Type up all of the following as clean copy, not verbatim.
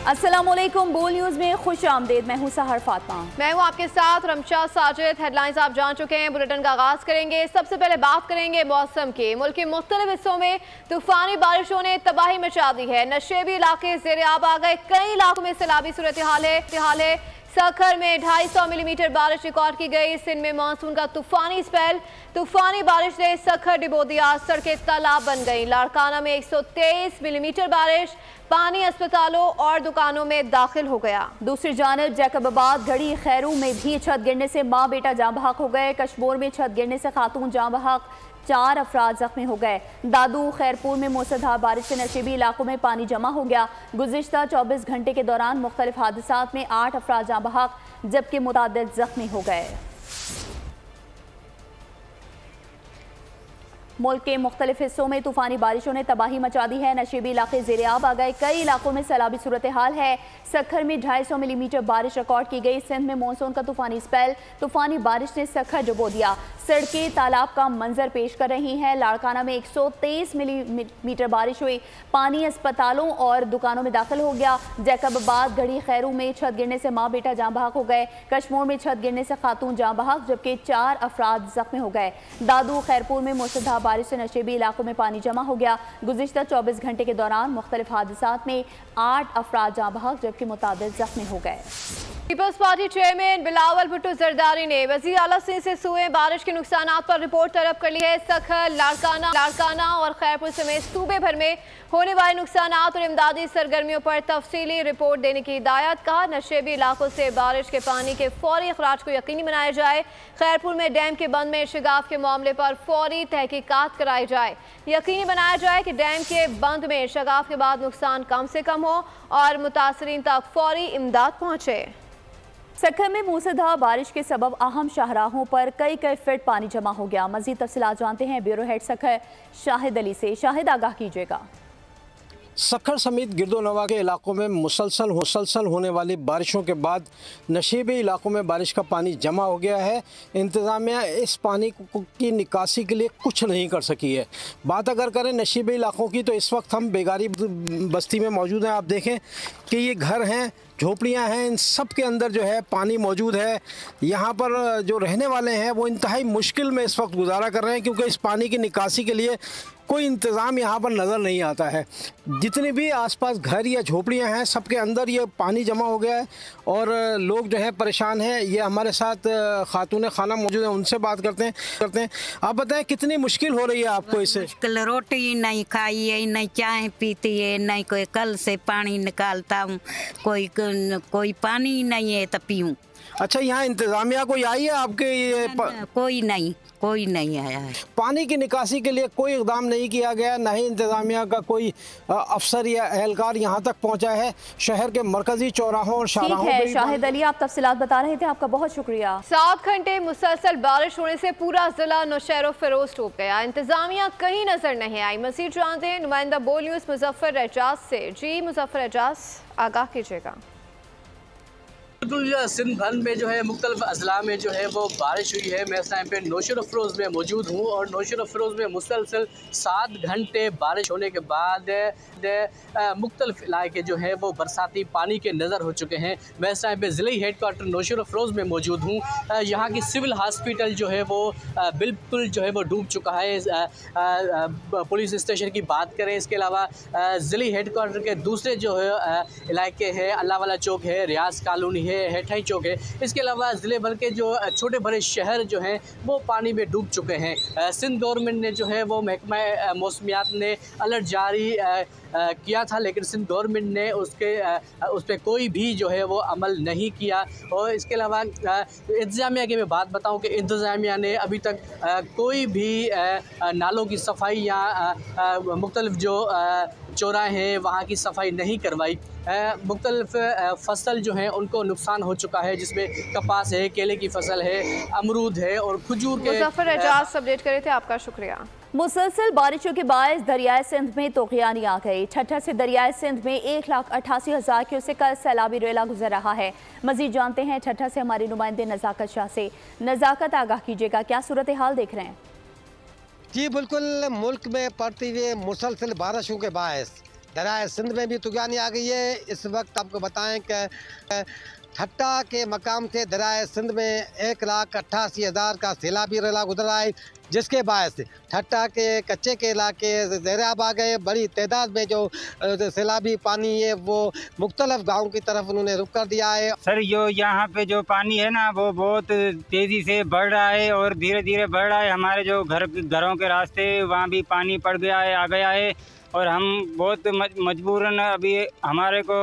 अस्सलामुअलैकुम, बोल न्यूज़ में खुश आमदेद। मैं हूँ सहर फातिमा। मैं हूँ आपके साथ रमशा साजिद। हेडलाइंस आप जान चुके हैं, बुलेटिन का आगाज करेंगे। सबसे पहले बात करेंगे मौसम की। मुल्क के मुख्तलिफ हिस्सों में तूफानी बारिशों ने तबाही मचा दी है। नशेबी इलाके ज़ेरे आब आ गए। कई इलाकों में सैलाबी सूरत हाल है। सखर में 250 मिलीमीटर बारिश रिकॉर्ड की गई। सिंध में मानसून का तूफानी स्पेल। तूफानी बारिश ने सखर डिबो दिया, सड़कें तालाब बन गई। लाड़काना में 123 मिलीमीटर बारिश, पानी अस्पतालों और दुकानों में दाखिल हो गया। दूसरी जानब जैकबाबाद गढ़ी खैरू में भी छत गिरने से माँ बेटा जाँ बहक हो गए। कश्मोर में छत गिरने से खातून जाँ बहक, 4 अफराद जख्मी हो गए। दादू खैरपुर में मूसलाधार बारिश से नशेबी इलाकों में पानी जमा हो गया। गुज़िश्ता 24 घंटे के दौरान मुख्तलिफ हादसात में 8 अफराद जाँ बहक जबकि मुतादिद जख्मी हो गए। मुल्क के मुख्तलिफ हिस्सों में तूफानी बारिशों ने तबाही मचा दी है। नशेबी इलाके ज़ेरे आब आ गए। कई इलाकों में सैलाबी सूरत हाल है। सखर में 250 मिलीमीटर बारिश रिकॉर्ड की गई। सिंध में मानसून का तूफानी स्पेल। तूफानी बारिश ने सखर डुबो दिया। सड़कें तालाब का मंजर पेश कर रही हैं। लाड़काना में 123 मिलीमीटर बारिश हुई। पानी अस्पतालों और दुकानों में दाखिल हो गया। जैकबाबाद गढ़ी खैरू में छत गिरने से माँ बेटा जाँ बहक हो गए। कश्मोर में छत गिरने से खातून जाँ बहक जबकि 4 अफराद जख्मी हो गए। दादू खैरपुर में मूसलाधार बारिश से नशेबी इलाकों में पानी जमा हो गया। गुज़िश्ता 24 घंटे के दौरान मुख्तलिफ हादसात में 8 अफराद जाँ बहक जबकि मुतादिद जख्मी हो गए। Peoples Party chairman Bilawal Bhutto Zardari ने वज़ीर आला सिंह से सूए बारिश के नुकसानात पर रिपोर्ट तलब कर ली है। सखर, लाड़काना और खैरपुर समेत सूबे भर में होने वाले नुकसानात और इमदादी सरगर्मियों पर तफसीली रिपोर्ट देने की हिदायत। कहा, नशेबी इलाकों से बारिश के पानी के फौरी अखराज को यकीनी बनाया जाए। खैरपुर में डैम के बंद में शिगाफ के मामले पर फौरी तहकीकात कराई जाए। यकीनी बनाया जाए कि डैम के बंद में शिगाफ के बाद नुकसान कम से कम हो और मुतासरीन तक फौरी इमदाद पहुँचे। सखर में मूसलाधार बारिश के सबब अहम शाहराहों पर कई फीट पानी जमा हो गया। मजीद तफसीलात जानते हैं ब्यूरो हेड सखर शाहिद अली से। शाहिद, आगाह कीजिएगा। सखर समेत गिरदोनवा के इलाकों में मुसलसल होने वाली बारिशों के बाद नशेबी इलाकों में बारिश का पानी जमा हो गया है। इंतज़ामिया इस पानी की निकासी के लिए कुछ नहीं कर सकी है। बात अगर करें नशेबी इलाकों की तो इस वक्त हम बेगारी बस्ती में मौजूद हैं। आप देखें कि ये घर हैं, झोपड़ियाँ हैं, इन सब के अंदर जो है पानी मौजूद है। यहाँ पर जो रहने वाले हैं वो इंतहाई मुश्किल में इस वक्त गुजारा कर रहे हैं क्योंकि इस पानी की निकासी के लिए कोई इंतज़ाम यहाँ पर नज़र नहीं आता है। जितने भी आसपास घर या झोपड़ियाँ हैं सबके अंदर ये पानी जमा हो गया है और लोग जो है परेशान हैं। ये हमारे साथ खातून खाना मौजूद है, उनसे बात करते हैं। आप बताएं कितनी मुश्किल हो रही है आपको इससे? मुश्किल, रोटी नहीं खाई है, नहीं चाय पीती है, नहीं कोई कल से पानी निकालता हूँ, कोई पानी नहीं है तो पीऊँ। अच्छा, यहाँ इंतज़ामिया कोई आई है आपके? ये कोई नहीं आया है। पानी की निकासी के लिए कोई इक़दाम नहीं किया गया, ना ही इंतज़ामिया का कोई अफसर या एहलकार यहाँ तक पहुँचा है। शहर के मरकजी चौराहों और शाहराहों पे। शाहिद अली, आप तफसीलात बता रहे थे, आपका बहुत शुक्रिया। 7 घंटे मुसलसल बारिश होने से पूरा जिला नौशहरो फिरोज डूब गया। इंतजामिया कहीं नजर नहीं आई। मज़ीद जानते हैं नुमाइंदा बोल न्यूज़ मुजफ्फर एजाज से। जी मुजफ्फर एजाज, आगाह कीजिएगा। बिल्कुल, सिंध भर में जो है मुख्तलिफ अजला में जो है वो बारिश हुई है। मैं इस टाइम पे नौशहरा फिरोज़ में मौजूद हूँ और नौशहरा फिरोज़ में मुसलसल 7 घंटे बारिश होने के बाद मुख्तलिफ इलाके जो है वो बरसाती पानी के नज़र हो चुके हैं। मैं इस टाइम पे ज़िले हेड क्वार्टर नौशहरा फिरोज़ में मौजूद हूँ। यहाँ की सिविल हॉस्पिटल जो है वो बिल्कुल जो है वो डूब चुका है। पुलिस स्टेशन की बात करें, इसके अलावा ज़िले हेड क्वार्टर के दूसरे जो है इलाके हैं, अल्लाह वाला चौक है, रियाज कॉलोनी है, हेठाई चौक है, इसके अलावा ज़िले भर के जो छोटे बड़े शहर जो हैं वो पानी में डूब चुके हैं। सिंध गवर्नमेंट ने जो है वो महकमा मौसमियात ने अलर्ट जारी किया था, लेकिन सिंध गवर्नमेंट ने उस पर कोई भी जो है वो अमल नहीं किया। और इसके अलावा इंतज़ामिया की मैं बात बताऊं कि इंतज़ामिया ने अभी तक कोई भी नालों की सफाई या मुख्तलिफ जो चौराहे हैं वहाँ की सफाई नहीं करवाई। मुख्तलिफ फसल जो हैं उनको नुकसान हो चुका है, जिसमें कपास है, केले की फसल है, अमरूद है और खजूर के। मुजफ्फर एजाज अपडेट करे थे, आपका शुक्रिया। मुसलसल बारिशों के बायस दरियाए सिंध में तूफ़ानी आ गई। ठट्ठा से दरियाए सिंध में 1,88,000 क्यूसेक का सैलाबी रेला गुजर रहा है। मजीद जानते हैं ठट्ठा से हमारे नुमाइंदे नज़ाकत शाह से। नज़ाकत, आगाह कीजिएगा, क्या सूरत हाल देख रहे हैं? जी बिल्कुल, मुल्क में पड़ती हुई मुसलसल बारिशों के बायस दरियाए सिंध में भी तूफानी आ गई है। इस वक्त आपको बताएं कि ठट्टा के मकाम से दरियाए सिंध में 1,88,000 का सैलाबी रेला गुजर रहा है, जिसके बायस ठट्टा के कच्चे के इलाके ज़ेर-ए-आब आ गए। बड़ी तादाद में जो सैलाबी पानी है वो मुख्तलिफ गाँव की तरफ उन्होंने रुख कर दिया है। सर जो यहाँ पे जो पानी है ना वो बहुत तेज़ी से बढ़ रहा है और धीरे धीरे बढ़ रहा है। हमारे जो घरों के रास्ते वहाँ भी पानी पड़ गया है, आ गया है और हम बहुत मजबूरन अभी हमारे को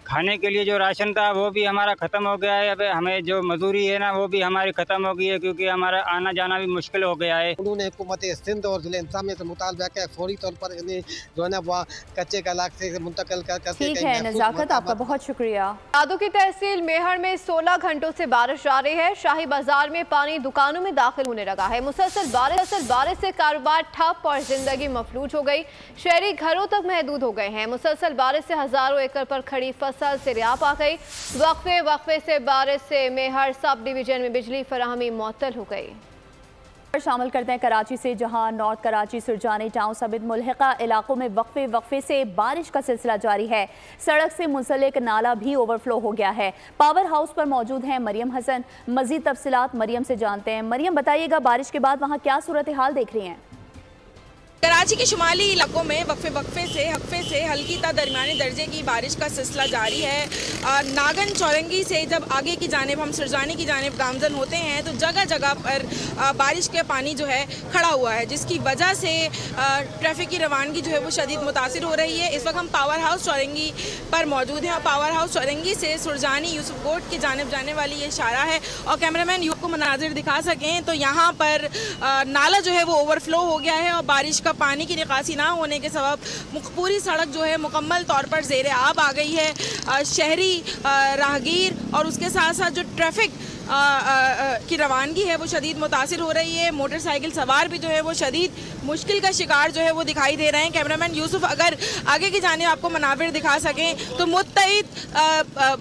खाने के लिए जो राशन था वो भी हमारा ख़त्म हो गया है। अब हमें जो मजदूरी है ना वो भी हमारी ख़त्म हो गई है, क्योंकि हमारा आना जाना भी मुश्किल हो गया है। उन्होंने हुकूमत सिंध और ज़िले इंतज़ामिया से मुतालबा किया फौरी तौर पर इन्हें जो है ना वह कच्चे का इलाके से मुंतकिल कर। ठीक है नज़ाकत, आपका बहुत शुक्रिया। दादू की तहसील मेहर में 16 घंटों से बारिश जारी है। शाही बाजार में पानी दुकानों में दाखिल होने लगा है। मुसलसल बारिश से कारोबार ठप और जिंदगी मफलूज हो गई। शहरी घरों तक महदूद हो गए हैं। मुसलसल बारिश से हजारों एकड़ पर खड़ी फसल सैलाब आ गई। वक्फे से बारिश से मेहर सब डिवीजन में बिजली फराहमी मुअत्तल हो गई। शामिल करते हैं कराची से, जहां नॉर्थ कराची सुरजानी टाउन समेत मुल्हिका इलाकों में वक्फे से बारिश का सिलसिला जारी है। सड़क से मुंसलिक नाला भी ओवरफ्लो हो गया है। पावर हाउस पर मौजूद हैं मरियम हसन। मजीद तफसीलात मरियम से जानते हैं। मरियम, बताइएगा बारिश के बाद वहां क्या सूरत हाल देख रही हैं? कराची के शुमाली इलाकों में वक्फे से हल्की ता दरमियाने दर्जे की बारिश का सिलसिला जारी है। नागन चौरंगी से जब आगे की जानिब हम सुरजानी की जानिब गामजन होते हैं तो जगह जगह पर बारिश के पानी जो है खड़ा हुआ है, जिसकी वजह से ट्रैफिक की रवानगी जो है वो शदीद मुतासिर हो रही है। इस वक्त हम पावर हाउस चौरंगी पर मौजूद हैं और पावर हाउस चौरंगी से सुरजानी यूसुफ कोट की जानिब जाने वाली ये इशारा है और कैमरामैन यू को मनाजिर दिखा सकें तो यहाँ पर नाला जो है वो ओवरफ्लो हो गया है और बारिश का पानी की निकासी ना होने के सबब पूरी सड़क जो है मुकम्मल तौर पर ज़ेर-ए-आब आ गई है। शहरी राहगीर और उसके साथ साथ जो ट्रैफिक की रवानगी है वो शदीद मुतासिर हो रही है। मोटरसाइकिल सवार भी जो है वो शदीद मुश्किल का शिकार जो है वो दिखाई दे रहे हैं। कैमरामैन यूसुफ अगर आगे की जानिब आपको मनाविर दिखा सकें तो मुत्तहिद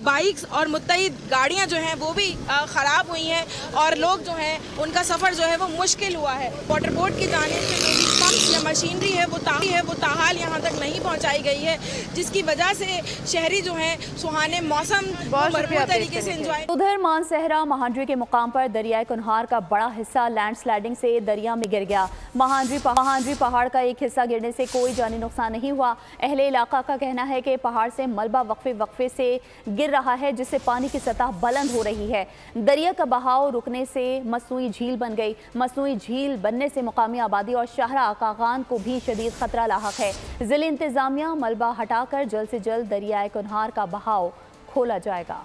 बाइक्स और मुत्तहिद गाड़ियां जो हैं वो भी ख़राब हुई हैं और लोग जो हैं उनका सफ़र जो है वो मुश्किल हुआ है। वाटर बोर्ड की जानिब से जो भी पंप्स या मशीनरी है वो ताहाल यहाँ तक नहीं पहुँचाई गई है, जिसकी वजह से शहरी जो हैं सुहाने मौसम भरपूर तरीके से एंजॉय। उधर मानसहरा महांडरी के मुकाम पर दरियाए कुनहार का बड़ा हिस्सा लैंडस्लाइडिंग से दरिया में गिर गया। महांडरी पहाड़ का एक हिस्सा गिरने से कोई जानी नुकसान नहीं हुआ। अहले इलाका का कहना है कि पहाड़ से मलबा वक्फे से गिर रहा है, जिससे पानी की सतह बुलंद हो रही है। दरिया का बहाव रुकने से मसनूई झील बन गई। मसनूई झील बनने से मुकामी आबादी और शहरा कागान को भी शदीद खतरा लाहक है। जिले इंतजामिया मलबा हटाकर जल्द से जल्द दरियाए कुनहार का बहाव खोला जाएगा।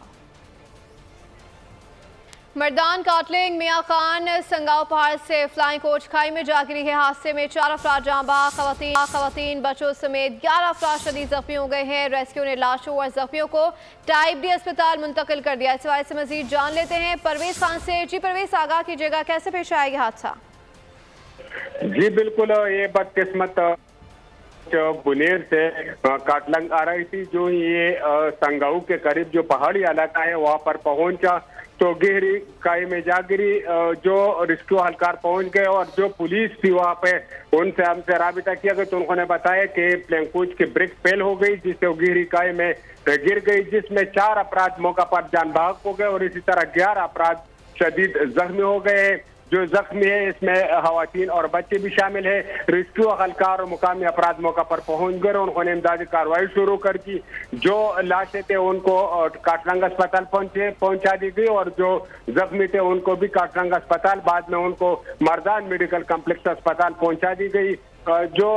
मर्दान काटलिंग मियाँ खान संगाव पहाड़ से फ्लाइंग कोच खाई में जा गिरी है। हादसे में 4 अफराद जाँ बाग, खवातीन बच्चों समेत 11 अफराद शदीद जख्मी हो गए हैं। रेस्क्यू ने लाशों और जख्मियों को टाइप डी अस्पताल मुंतकिल कर दिया। इस हवाले से मजीद जान लेते हैं परवेज खान से। जी परवेज, आगाह कीजिएगा, कैसे पेश आया ये हादसा? जी बिल्कुल, ये बदकिस्मत बुनेर से काटलंग आ रही थी। जो ये संगाऊ के करीब जो पहाड़ी इलाका है वहाँ पर पहुंचा तो गहरी खाई में जा गिरी। जो रेस्क्यू हलकार पहुंच गए और जो पुलिस थी वहाँ पे उनसे हमसे राबिता किया गया तो उन्होंने बताया कि प्लेन कोच की ब्रेक फेल हो गई, जिससे वो गहरी खाई में गिर गई, जिसमें 4 अफराद मौका पर जान बहक हो गए और इसी तरह 11 अफराद शदीद जख्मी हो गए। जो जख्मी है इसमें खवातीन और बच्चे भी शामिल है। रेस्क्यू अहलकार और मुकामी अफराद मौका पर पहुंच गए, उन्होंने इमदादी कार्रवाई शुरू कर दी। जो लाशें थे उनको काटलंग अस्पताल पहुंचा दी गई और जो जख्मी थे उनको भी काटलंग अस्पताल, बाद में उनको मर्दान मेडिकल कम्प्लेक्स अस्पताल पहुंचा दी गई। जो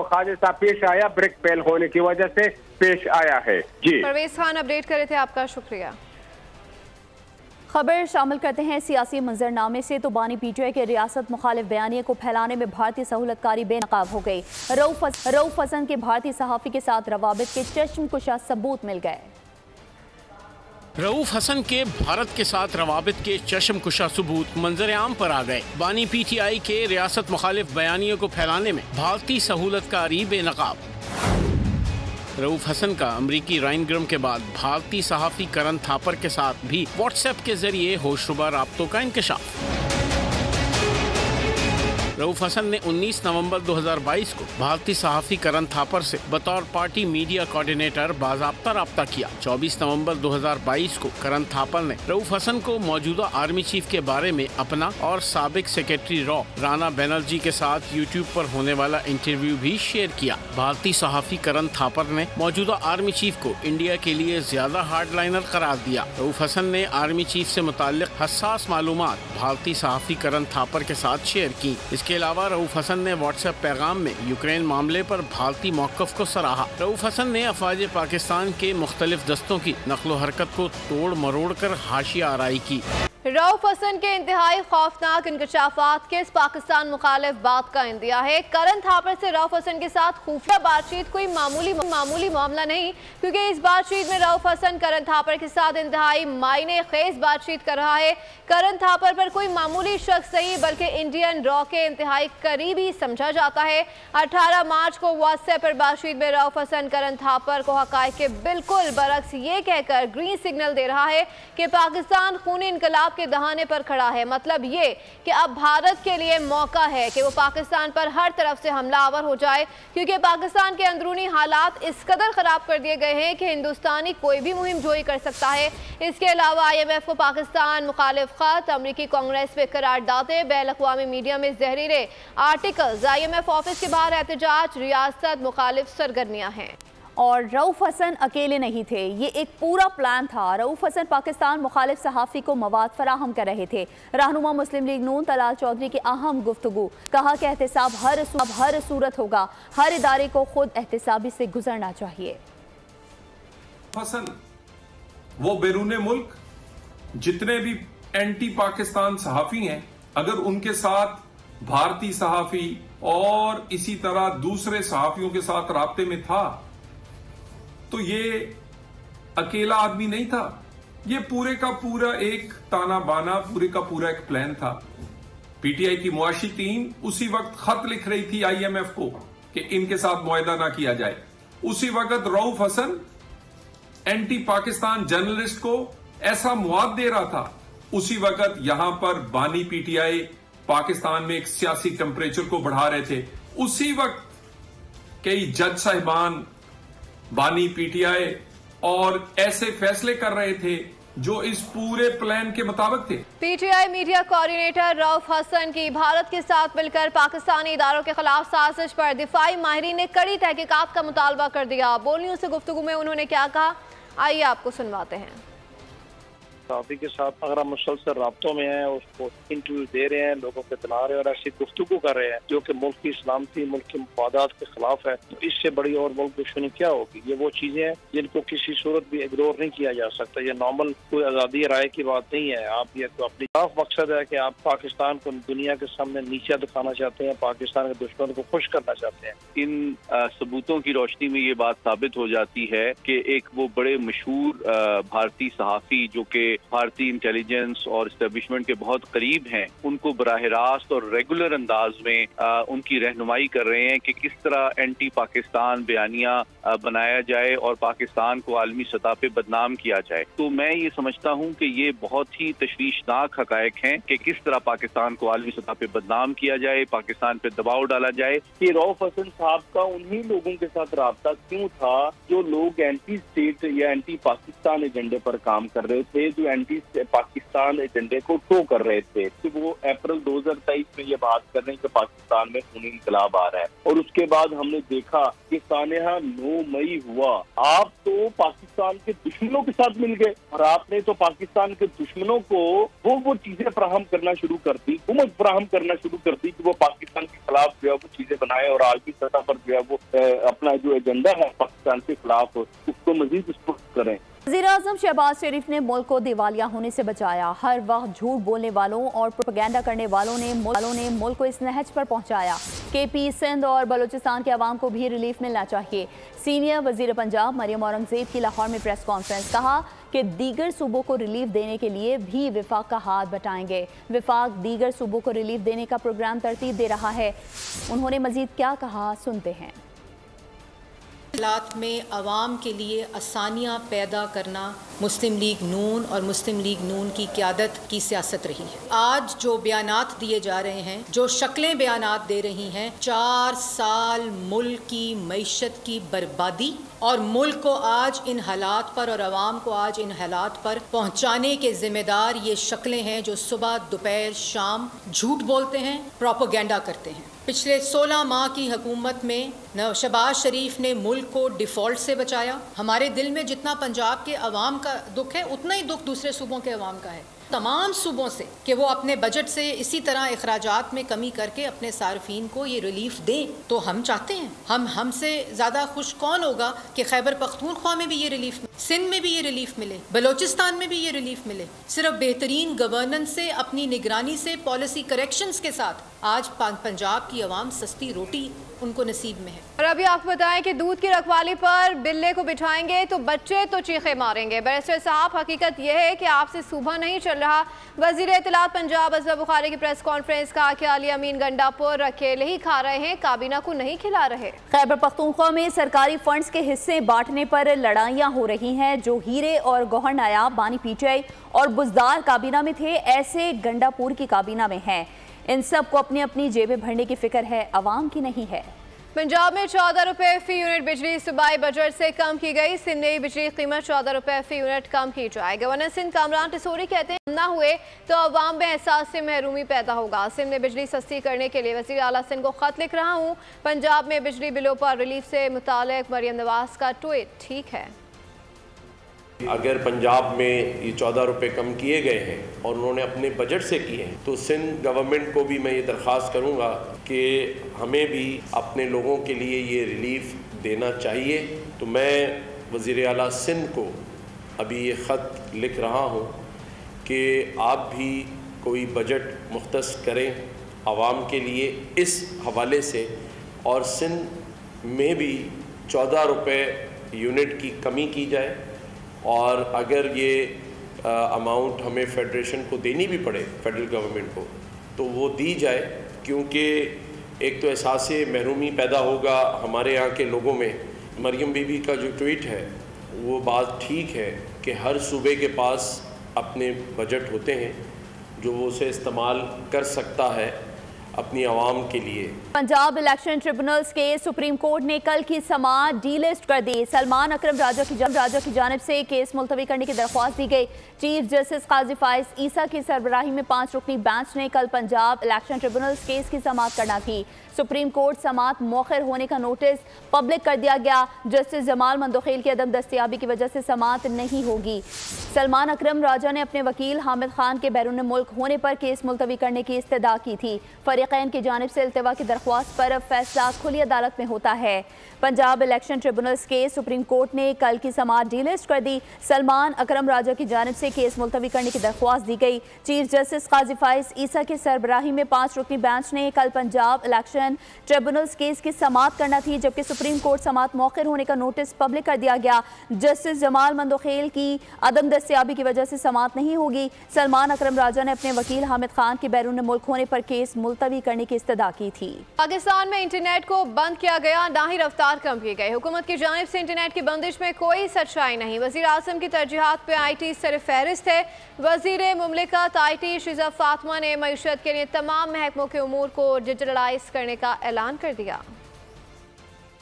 हादसा पेश आया ब्रेक फेल होने की वजह से पेश आया है। जी परवेज खान अपडेट करे थे, आपका शुक्रिया। खबर शामिल करते हैं सियासी मंजरनामे से। तो बानी पीटीआई के रियासत मुखालिफ बयानिए को फैलाने में भारतीय सहूलतकारी बेनकाब हो गई। रऊफ हसन के भारतीय सहाफ़ी के साथ रवाबित के चश्मकुशा सबूत मिल गए। रऊफ हसन के भारत के साथ रवाबित के चश्मकुशा सबूत मंजर आम पर आ गए। बानी पीटीआई के रियासत मुखालिफ बयानियों को फैलाने में भारतीय सहूलतकारी बेनकाब। रऊफ हसन का अमरीकी राइनग्रम के बाद भारतीय सहाफ़ी करण थापर के साथ भी व्हाट्सएप के जरिए होशरुबा राब्तों का इंकशाफ। रऊफ हसन ने 19 नवंबर 2022 को भारतीय सहाफी करण थापर से बतौर पार्टी मीडिया कोऑर्डिनेटर बाज़ाब्ता राब्ता किया। 24 नवंबर 2022 को करण थापर ने रऊफ हसन को मौजूदा आर्मी चीफ के बारे में अपना और साबिक सेक्रेटरी रॉ राणा बनर्जी के साथ यूट्यूब पर होने वाला इंटरव्यू भी शेयर किया। भारतीय सहाफी करण थापर ने मौजूदा आर्मी चीफ को इंडिया के लिए ज्यादा हार्डलाइनर करार दिया। रऊफ हसन ने आर्मी चीफ से मुताल्लिक हसास मालूमात भारतीय सहाफी करण थापर के साथ शेयर की। इसके अलावा रऊफ हसन ने व्हाट्सएप पैगाम में यूक्रेन मामले पर भारतीय मौक़िफ़ को सराहा। रऊफ हसन ने अफवाज पाकिस्तान के मुख्तलिफ दस्तों की नक्लो हरकत को तोड़ मरोड़ कर हाशिया आराई की। रऊफ हसन के इंतहाई खौफनाक इंकशाफात किस पाकिस्तान मुखालिफ बात का इंदिया है। करण थापर से रऊफ हसन के साथ खुफिया बातचीत कोई मामूली मामला नहीं, क्योंकि इस बातचीत में रऊफ हसन करण थापर के साथ इंतहाई मायने खेज बातचीत कर रहा है। करण थापर पर कोई मामूली शख्स नहीं बल्कि इंडियन रॉ के इंतहाई करीबी समझा जाता है। 18 मार्च को व्हाट्सएप पर बातचीत में रऊफ हसन करण थापर को हक़ाइक़ के बिल्कुल बरक्स ये कहकर ग्रीन सिग्नल दे रहा है कि पाकिस्तान खूनी इनकलाब के दहाने पर खड़ा है। मतलब ये कि अब भारत के लिए मौका है कि वो पाकिस्तान पर हर तरफ से हमलावर हो जाए, क्योंकि पाकिस्तान के अंदरूनी हालात इस कदर ख़राब कर दिए गए हैं कि हिंदुस्तानी कोई भी मुहिम जोई कर सकता है। इसके अलावा IMF को पाकिस्तान मुखालिफ ख़त, अमरीकी कांग्रेस पे करारदादें, बैन अक़वामी मीडिया में जहरीले आर्टिकल्स, IMF ऑफिस के बाहर एहतजाज, रियासत मुखालिफ सरगर्मियाँ हैं। और रऊफ हसन अकेले नहीं थे, ये एक पूरा प्लान था। रऊफ हसन पाकिस्तान मुखालिफ सहाफ़ी को मवाद फराहम कर रहे थे। रहनुमा मुस्लिम लीग नून तलाल चौधरी की अहम गुफ्तगू, कहा कि एहतसाब हर सूरत होगा, हर इदारे को खुद एहतसाबी से गुजरना चाहिए। हसन वो बैरूने मुल्क जितने भी एंटी पाकिस्तान सहाफ़ी हैं, अगर उनके साथ भारतीय सहाफ़ी और इसी तरह दूसरे सहाफ़ियों के साथ राब्ते में था तो ये अकेला आदमी नहीं था, ये पूरे का पूरा एक ताना बाना, पूरे का पूरा एक प्लान था। PTI की मुआशी टीम उसी वक्त खत लिख रही थी IMF को कि इनके साथ मुआहदा ना किया जाए। उसी वक्त रऊफ हसन एंटी पाकिस्तान जर्नलिस्ट को ऐसा मुआद दे रहा था। उसी वक्त यहां पर बानी PTI पाकिस्तान में एक सियासी टेम्परेचर को बढ़ा रहे थे। उसी वक्त कई जज साहिबान बानी PTI और ऐसे फैसले कर रहे थे जो इस पूरे प्लान के मुताबिक थे। PTI media coordinator Rauf Hasan की भारत के साथ मिलकर पाकिस्तानी इदारों के खिलाफ साजिश पर दिफाई माहिरीन ने कड़ी तहकीकात का मुतालबा कर दिया। बोलियों से गुफ्तगू में उन्होंने क्या कहा, आइए आपको सुनवाते हैं। सहाफ़ी के साथ अगर हम मुसलसल राब्तों में हैं, उसको इंटरव्यू दे रहे हैं, लोगों को दिला रहे हैं और ऐसी गुफ्तगू कर रहे हैं जो कि मुल्क की सलामती, मुल्क के मफादात के खिलाफ है, तो इससे बड़ी और मुल्क दुश्मनी क्या होगी। ये वो चीजें हैं जिनको किसी सूरत भी इग्नोर नहीं किया जा सकता। ये नॉर्मल कोई आज़ादी राय की बात नहीं है। आप ये तो अपनी साफ मकसद है कि आप पाकिस्तान को दुनिया के सामने नीचा दिखाना चाहते हैं, पाकिस्तान के दुश्मन को खुश करना चाहते हैं। इन सबूतों की रोशनी में ये बात साबित हो जाती है कि एक वो बड़े मशहूर भारतीय सहाफ़ी जो कि भारतीय इंटेलिजेंस और एस्टेब्लिशमेंट के बहुत करीब हैं, उनको बराह रास्त और रेगुलर अंदाज में उनकी रहनुमाई कर रहे हैं कि किस तरह एंटी पाकिस्तान बयानिया बनाया जाए और पाकिस्तान को आलमी सतह पे बदनाम किया जाए। तो मैं ये समझता हूँ कि ये बहुत ही तशवीशनाक हकायक हैं कि किस तरह पाकिस्तान को आलमी सतह पे बदनाम किया जाए, पाकिस्तान पे दबाव डाला जाए। कि रऊफ हसन साहब का उन्हीं लोगों के साथ राब्ता क्यों था जो लोग एंटी स्टेट या एंटी पाकिस्तान एजेंडे पर काम कर रहे थे, जो एंटी पाकिस्तान एजेंडे को टो कर रहे थे। कि वो अप्रैल 2023 में ये बात कर रहे हैं कि पाकिस्तान में खूनी इंकलाब आ रहा है, और उसके बाद हमने देखा कि सानेहा 9 मई हुआ। आप तो पाकिस्तान के दुश्मनों के साथ मिल गए और आपने तो पाकिस्तान के दुश्मनों को वो चीजें फराहम करना शुरू कर दी, हुकूमत फराहम करना शुरू कर दी कि वो पाकिस्तान के खिलाफ जो है वो चीजें बनाए और आलमी सतह पर जो है वो अपना जो एजेंडा है पाकिस्तान के खिलाफ उसको मजीद स्पष्ट करें। वज़ीर-ए-आज़म शहबाज शरीफ ने मुल्क को दिवालिया होने से बचाया। हर वक्त झूठ बोलने वालों और प्रोपेगेंडा करने वालों ने मुल्क को इस नहज पर पहुंचाया। KP, सिंध और बलूचिस्तान के अवाम को भी रिलीफ मिलना चाहिए। सीनियर वज़ीर पंजाब मरियम औरंगज़ेब की लाहौर में प्रेस कॉन्फ्रेंस, कहा कि दीगर सूबों को रिलीफ देने के लिए भी विफाक का हाथ बटाएंगे। विफाक दीगर सूबों को रिलीफ देने का प्रोग्राम तरतीब दे रहा है। उन्होंने मजीद क्या कहा, सुनते हैं। हालात में आवाम के लिए आसानियाँ पैदा करना मुस्लिम लीग नून और मुस्लिम लीग नून की क़यादत की सियासत रही है। आज जो बयानात दिए जा रहे हैं, जो शक्लें बयानात दे रही हैं, 4 साल मुल्क की मईशत की बर्बादी और मुल्क को आज इन हालात पर और आवाम को आज इन हालात पर पहुंचाने के जिम्मेदार ये शक्लें हैं जो सुबह दोपहर शाम झूठ बोलते हैं, प्रोपेगेंडा करते हैं। पिछले 16 माह की हुकूमत में शहबाज शरीफ ने मुल्क को डिफ़ॉल्ट से बचाया। हमारे दिल में जितना पंजाब के अवाम का दुख है, उतना ही दुख दूसरे सूबों के अवाम का है। तमाम सूबों से कि वो अपने बजट से इसी तरह अखराजात में कमी करके अपने सार्फिन को ये रिलीफ दें, तो हम चाहते हैं। हमसे ज़्यादा खुश कौन होगा कि खैबर पख्तूनख्वा में भी ये रिलीफ, सिंध में भी ये रिलीफ मिले, बलोचिस्तान में भी ये रिलीफ मिले। सिर्फ बेहतरीन गवर्नेंस से, अपनी निगरानी से, पॉलिसी करेक्शंस के साथ आज पंजाब की आवाम सस्ती रोटी उनको नसीब में है। और अभी आपको बताएं कि दूध की रखवाली पर बिल्ले को बिठाएंगे तो बच्चे तो चीखे मारेंगे। बैरिस्टर साहब, हकीकत यह है कि आपसे सूबा नहीं चल रहा। वजीर इत्तलात पंजाब असलम बुखारी की प्रेस कॉन्फ्रेंस का कि अली अमीन गंडापुर अकेले ही खा रहे हैं, काबीना को नहीं खिला रहे। खैबर पख्तूनख्वा में सरकारी फंड्स के हिस्से बांटने पर लड़ाइयाँ हो रही हैं। जो हीरे और गौहर नायाब बानी पीटीआई और बुजदार काबीना में थे, ऐसे गंडापुर की काबीना में हैं। इन सब को अपनी अपनी जेबें भरने की फिक्र है, अवाम की नहीं है। पंजाब में 14 रुपये फी यूनिट बिजली सूबाई बजट से कम की गई। सिंध में बिजली कीमत 14 रुपये फी यूनिट कम की जाए। गवर्नर सिंध कामरान टिसोरी कहते हैं, ना हुए तो अवाम में एहसास से महरूमी पैदा होगा। सिंध में बिजली सस्ती करने के लिए वज़ीर आला सिंध को खत लिख रहा हूँ। पंजाब में बिजली बिलों पर रिलीफ से मुतालिक मरियम नवाज का ट्वीट ठीक है। अगर पंजाब में ये 14 रुपये कम किए गए हैं और उन्होंने अपने बजट से किए हैं, तो सिंध गवर्नमेंट को भी मैं ये दरख्वास्त करूँगा कि हमें भी अपने लोगों के लिए ये रिलीफ देना चाहिए। तो मैं वज़ीर आला सिंध को अभी ये ख़त लिख रहा हूँ कि आप भी कोई बजट मुख्तस करें आवाम के लिए इस हवाले से, और सिंध में भी 14 रुपये यूनिट की कमी की जाए। और अगर ये अमाउंट हमें फेडरेशन को देनी भी पड़े, फेडरल गवर्नमेंट को, तो वो दी जाए, क्योंकि एक तो एहसास महरूमी पैदा होगा हमारे यहाँ के लोगों में। मरियम बीबी का जो ट्वीट है वो बात ठीक है कि हर सूबे के पास अपने बजट होते हैं जो वो उसे इस्तेमाल कर सकता है अपनी आवाम के लिए। पंजाब इलेक्शन ट्रिब्यूनल्स के सुप्रीम कोर्ट ने कल की समाअत डीलिस्ट कर दी। सलमान अकरम राजा की जानिब से केस मुलतवी करने की दरख्वास्त दी गई। चीफ जस्टिस काजी फाइज ईसा की सरबराही में 5 रुकनी बेंच ने कल पंजाब इलेक्शन ट्रिब्यूनल्स केस की समाअत करना थी। सुप्रीम कोर्ट समाअत मौखर होने का नोटिस पब्लिक कर दिया गया। जस्टिस जमाल मंदोखेल की अदम दस्तयाबी की वजह से समाअत नहीं होगी। सलमान अकरम राजा ने अपने वकील हामिद खान के बैरून मुल्क होने पर केस मुलतवी करने की इस्तदा की थी। फरीकैन की जानिब से इल्तिवा की दरख्वास्त पर फैसला खुली अदालत में होता है। Punjab election tribunals case supreme court ने कल की समाअत डीलिस्ट कर दी। सलमान अकरम राजा की जानिब से केस मुलतवी करने की दरख्वास्त दी गई। चीफ जस्टिस काजी फाइज ईसा की सरबराही में 5 रुकनी बेंच ने कल पंजाब इलेक्शन ट्रिब्यूनल्स केस की समाअत करना थी, जबकि सुप्रीम कोर्ट समाअत मौखर होने का नोटिस पब्लिक कर दिया गया। जस्टिस जमाल मंदोखेल की अदम दस्तयाबी की वजह से समाअत नहीं होगी। सलमान अकरम राजा ने अपने वकील हामिद खान के बैरून मुल्क होने पर केस मुलतवी करने की इस्तदा की थी। पाकिस्तान में इंटरनेट को बंद किया गया, ना ही रफ्तार कम की गई। हुकूमत की जानिब से इंटरनेट की बंदिश में कोई सच्चाई नहीं। वज़ीर आज़म की तरजीहात पे IT सर फहरिस्त है। वज़ीर मुमलिकत IT शिजा फातिमा ने मईशत के लिए तमाम महकमों के उमूर को डिजिटलाइज करने का ऐलान कर दिया।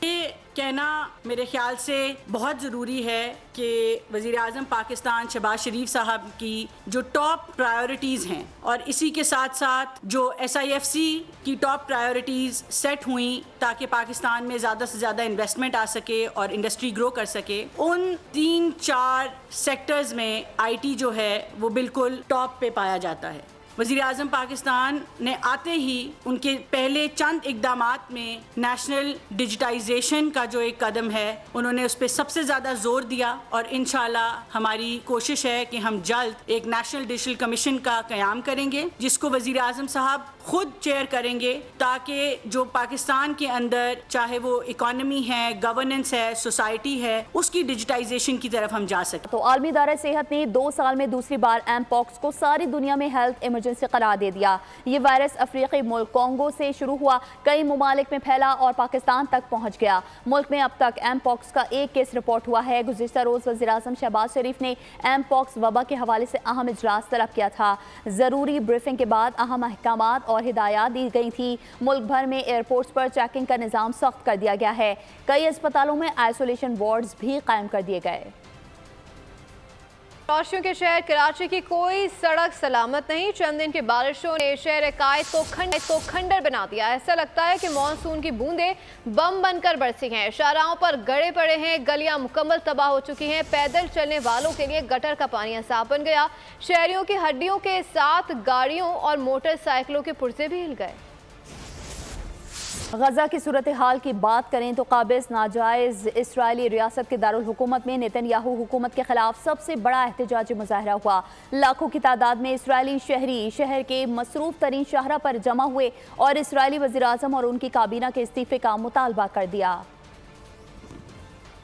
ये कहना मेरे ख्याल से बहुत ज़रूरी है कि वज़ीर आज़म पाकिस्तान शहबाज शरीफ साहब की जो टॉप प्रायोरिटीज़ हैं और इसी के साथ साथ जो SIFC की टॉप प्रायोरिटीज़ सेट हुई ताकि पाकिस्तान में ज़्यादा से ज़्यादा इन्वेस्टमेंट आ सके और इंडस्ट्री ग्रो कर सके, उन 3-4 सेक्टर्स में IT जो है वो बिल्कुल टॉप पे पाया जाता है। वज़ीर आज़म पाकिस्तान ने आते ही उनके पहले चंद इक़दामात में नेशनल डिजिटाइजेशन का जो एक कदम है उन्होंने उस पर सबसे ज़्यादा ज़ोर दिया और इंशाल्लाह हमारी कोशिश है कि हम जल्द एक नेशनल डिजिटल कमीशन का क़याम करेंगे जिसको वज़ीर आज़म साहब खुद चेयर करेंगे, ताकि जो पाकिस्तान के अंदर चाहे वो इकोनॉमी है, गवर्नेंस है, सोसाइटी है, उसकी डिजिटाइजेशन की तरफ हम जा सकें। तो आलमी इदारा सेहत ने 2 साल में दूसरी बार एम पॉक्स को सारी दुनिया में हेल्थ इमरजेंसी करार दे दिया। ये वायरस अफ्रीकी मुल्क कॉन्गो से शुरू हुआ, कई ममालिक में फैला और पाकिस्तान तक पहुंच गया। मुल्क में अब तक एम पॉक्स का 1 केस रिपोर्ट हुआ है। गुज़िश्ता रोज़ वज़ीर आज़म शहबाज शरीफ ने एम पॉक्स वबा के हवाले से अहम इजलास तलब किया था। ज़रूरी ब्रीफिंग के बाद अहम अहकामात और हिदायत दी गई थी। मुल्क भर में एयरपोर्ट्स पर चेकिंग का निज़ाम सख्त कर दिया गया है। कई अस्पतालों में आइसोलेशन वार्ड्स भी कायम कर दिए गए। रोशनियों के शहर कराची की कोई सड़क सलामत नहीं। चंद दिन की बारिशों ने शहर कायद को खंडर बना दिया। ऐसा लगता है कि मानसून की बूंदें बम बनकर बरसी हैं। शाहराहों पर गड़े पड़े हैं, गलियां मुकम्मल तबाह हो चुकी हैं। पैदल चलने वालों के लिए गटर का पानी असाब बन गया। शहरियों की हड्डियों के साथ गाड़ियों और मोटरसाइकिलों के पुर्जे भी हिल गए। गजा की सूरत हाल की बात करें तो काबिज नाजायज इसराइली रियासत के दारुल हुकूमत में नेतन्याहू हुकूमत के खिलाफ सबसे बड़ा एहतजाजी मुजाहरा हुआ। लाखों की तादाद में इसराइली शहरी शहर के मसरूफ तरीन शाहरा पर जमा हुए और इसराइली वज़ीर आज़म और उनकी काबीना के इस्तीफे का मुतालबा कर दिया।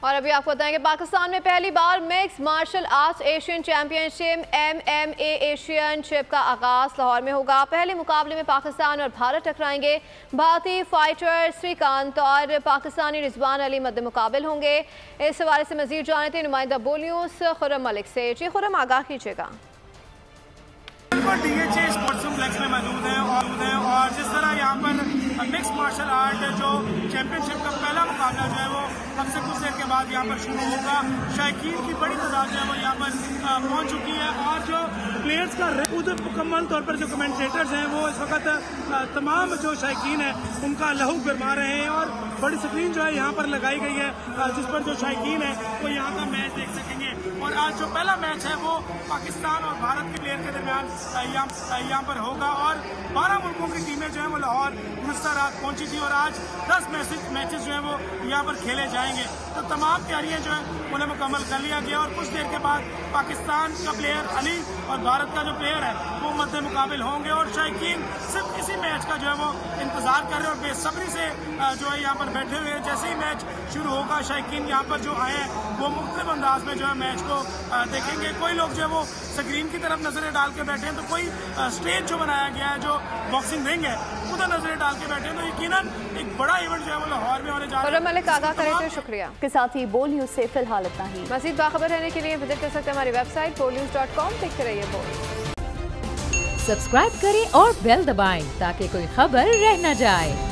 और अभी आपको बताएं कि पाकिस्तान में पहली बार mix martial arts Asian championship MMA Asian ship का आगाज लाहौर में होगा। पहले मुकाबले में पाकिस्तान और भारत टकराएंगे। भारतीय फाइटर श्रीकांत और पाकिस्तानी रिजवान अली मद्दे मुकाबिल होंगे। इस हवाले से मजीद जानते हैं नुमाइंदा बोल न्यूज़ खुर्रम मलिक से। जी खुर्रम, आगाह कीजिएगा। DHA स्पोर्ट्स कॉम्प्लेक्स में मौजूद है और जिस तरह यहाँ पर मिक्स मार्शल आर्ट जो चैंपियनशिप का पहला मुकाबला जो है वो अब से कुछ देर के बाद यहाँ पर शुरू होगा। शायकीन की बड़ी तादाद जो है वो यहाँ पर पहुँच चुकी है और जो प्लेयर्स का उधर मुकम्मल तौर पर जो कमेंटेटर्स हैं वो इस वक्त तमाम जो शायकीन है उनका लहू गरमा रहे हैं और बड़ी स्क्रीन जो है यहाँ पर लगाई गई है जिस पर जो शायकीन है वो यहाँ का मैच देख सकेंगे। और आज जो पहला मैच है वो पाकिस्तान और भारत के प्लेयर के दरमियान यहाँ पर होगा और 12 मुल्कों की टीमें जो है वो लाहौर गुज़श्ता रात पहुंची थी और आज 10 मैचेस जो है वो यहाँ पर खेले जाएंगे। तो तमाम तैयारियां जो है उन्हें मुकम्मल कर लिया गया और कुछ देर के बाद पाकिस्तान का प्लेयर अली और भारत का जो प्लेयर है वो मद्दे मुकाबिल होंगे और शायकीन सिर्फ इसी मैच का जो है वो इंतजार कर रहे हैं और बेसब्री से जो है यहाँ पर बैठे हुए हैं। जैसे ही मैच शुरू होगा शायकीन यहाँ पर जो आए हैं वो मुख्तलिफ अंदाज में जो है मैच को देखेंगे। कोई लोग जो है वो स्क्रीन की तरफ नजरें डाल के बैठे हैं तो कोई स्टेज जो बनाया गया है जो बॉक्सिंग रिंग है उधर नजरें डाल के बैठे हैं। तो यकीनन एक बड़ा इवेंट जो है वो लाहौर में होने जा रहा है। मलिक आगाह करें तो शुक्रिया। के साथ ही बोल न्यूज़ से फिलहाल इतना ही। मज़ीद बाखबर रहने के लिए विजिट कर सकते हैं हमारी वेबसाइट bolnews.com। देखते रहिए बोल। सब्सक्राइब करें और बेल दबाएं ताकि कोई खबर रह न जाए।